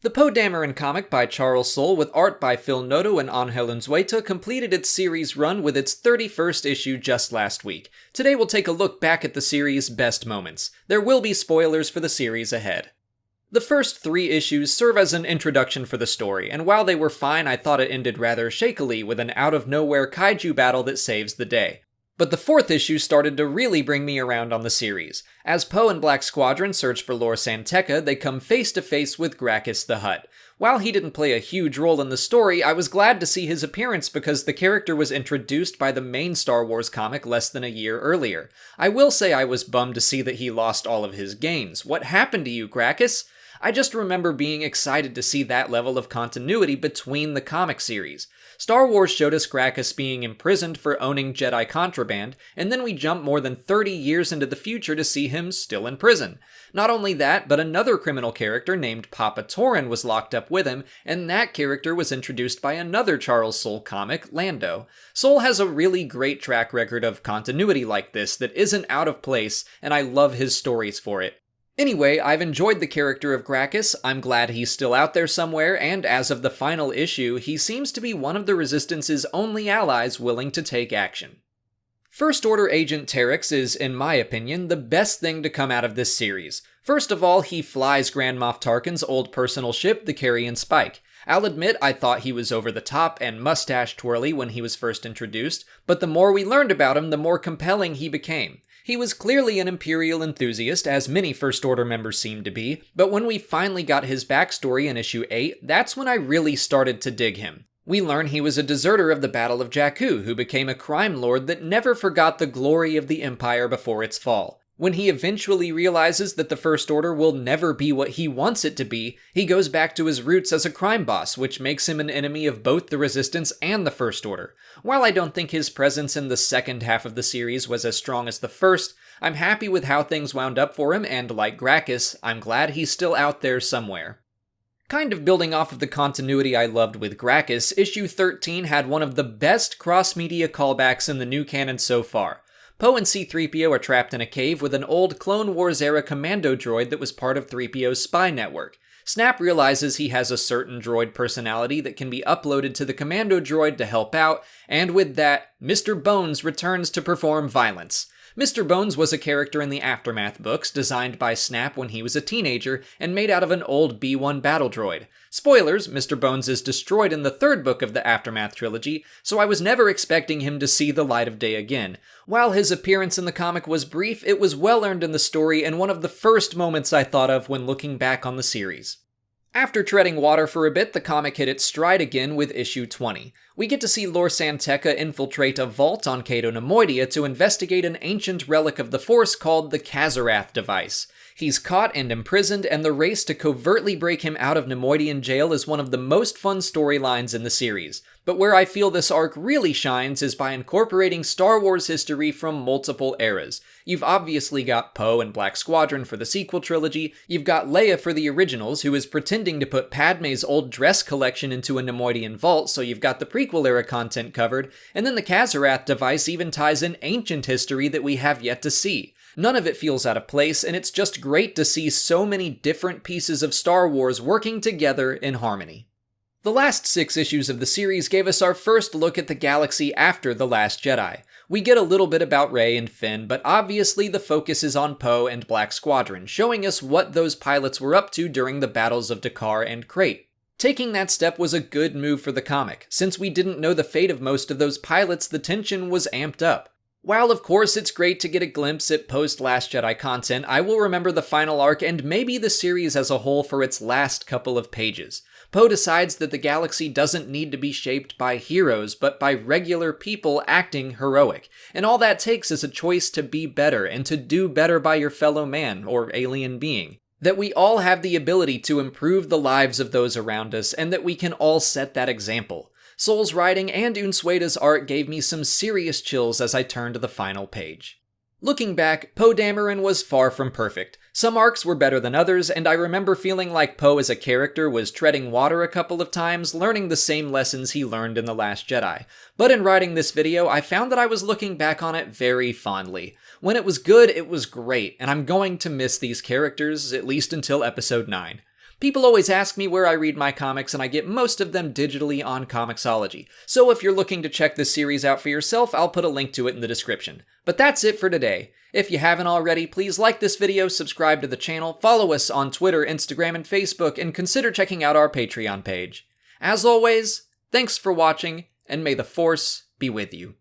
The Poe Dameron comic by Charles Soule with art by Noto and Angel Unzueta completed its series run with its 31st issue just last week. Today we'll take a look back at the series' best moments. There will be spoilers for the series ahead. The first 3 issues serve as an introduction for the story, and while they were fine, I thought it ended rather shakily with an out-of-nowhere kaiju battle that saves the day. But the 4th issue started to really bring me around on the series. As Poe and Black Squadron search for Lor San Tekka, they come face to face with Gracchus the Hutt. While he didn't play a huge role in the story, I was glad to see his appearance because the character was introduced by the main Star Wars comic less than a year earlier. I will say I was bummed to see that he lost all of his gains. What happened to you, Gracchus? I just remember being excited to see that level of continuity between the comic series. Star Wars showed us Gracchus being imprisoned for owning Jedi contraband, and then we jump more than 30 years into the future to see him still in prison. Not only that, but another criminal character named Papa Torin was locked up with him, and that character was introduced by another Charles Soule comic, Lando. Soule has a really great track record of continuity like this that isn't out of place, and I love his stories for it. Anyway, I've enjoyed the character of Gracchus, I'm glad he's still out there somewhere, and as of the final issue, he seems to be one of the Resistance's only allies willing to take action. First Order Agent Terex is, in my opinion, the best thing to come out of this series. First of all, he flies Grand Moff Tarkin's old personal ship, the Carrion Spike. I'll admit I thought he was over the top and mustache twirly when he was first introduced, but the more we learned about him, the more compelling he became. He was clearly an Imperial enthusiast, as many First Order members seem to be, but when we finally got his backstory in issue 8, that's when I really started to dig him. We learn he was a deserter of the Battle of Jakku, who became a crime lord that never forgot the glory of the Empire before its fall. When he eventually realizes that the First Order will never be what he wants it to be, he goes back to his roots as a crime boss, which makes him an enemy of both the Resistance and the First Order. While I don't think his presence in the second half of the series was as strong as the first, I'm happy with how things wound up for him, and like Gracchus, I'm glad he's still out there somewhere. Kind of building off of the continuity I loved with Gracchus, issue 13 had one of the best cross-media callbacks in the new canon so far. Poe and C-3PO are trapped in a cave with an old Clone Wars-era commando droid that was part of 3PO's spy network. Snap realizes he has a certain droid personality that can be uploaded to the commando droid to help out, and with that, Mr. Bones returns to perform violence. Mr. Bones was a character in the Aftermath books, designed by Snap when he was a teenager, and made out of an old B-1 battle droid. Spoilers, Mr. Bones is destroyed in the 3rd book of the Aftermath trilogy, so I was never expecting him to see the light of day again. While his appearance in the comic was brief, it was well earned in the story and one of the first moments I thought of when looking back on the series. After treading water for a bit, the comic hit its stride again with issue 20. We get to see Lor San Tekka infiltrate a vault on Cato Nemoidia to investigate an ancient relic of the Force called the Kazarath device. He's caught and imprisoned, and the race to covertly break him out of Nemoidian jail is one of the most fun storylines in the series. But where I feel this arc really shines is by incorporating Star Wars history from multiple eras. You've obviously got Poe and Black Squadron for the sequel trilogy, you've got Leia for the originals, who is pretending to put Padme's old dress collection into a Nemoidian vault, so you've got the prequel era content covered, and then the Kazarath device even ties in ancient history that we have yet to see. None of it feels out of place, and it's just great to see so many different pieces of Star Wars working together in harmony. The last 6 issues of the series gave us our first look at the galaxy after The Last Jedi. We get a little bit about Rey and Finn, but obviously the focus is on Poe and Black Squadron, showing us what those pilots were up to during the battles of Dakar and Crate. Taking that step was a good move for the comic. Since we didn't know the fate of most of those pilots, the tension was amped up. While of course it's great to get a glimpse at post-Last Jedi content, I will remember the final arc and maybe the series as a whole for its last couple of pages. Poe decides that the galaxy doesn't need to be shaped by heroes, but by regular people acting heroic, and all that takes is a choice to be better and to do better by your fellow man or alien being. That we all have the ability to improve the lives of those around us, and that we can all set that example. Soule's writing and Unzueta's art gave me some serious chills as I turned to the final page. Looking back, Poe Dameron was far from perfect. Some arcs were better than others, and I remember feeling like Poe as a character was treading water a couple of times, learning the same lessons he learned in The Last Jedi. But in writing this video, I found that I was looking back on it very fondly. When it was good, it was great, and I'm going to miss these characters, at least until episode 9. People always ask me where I read my comics, and I get most of them digitally on Comixology. So if you're looking to check this series out for yourself, I'll put a link to it in the description. But that's it for today. If you haven't already, please like this video, subscribe to the channel, follow us on Twitter, Instagram, and Facebook, and consider checking out our Patreon page. As always, thanks for watching, and may the Force be with you.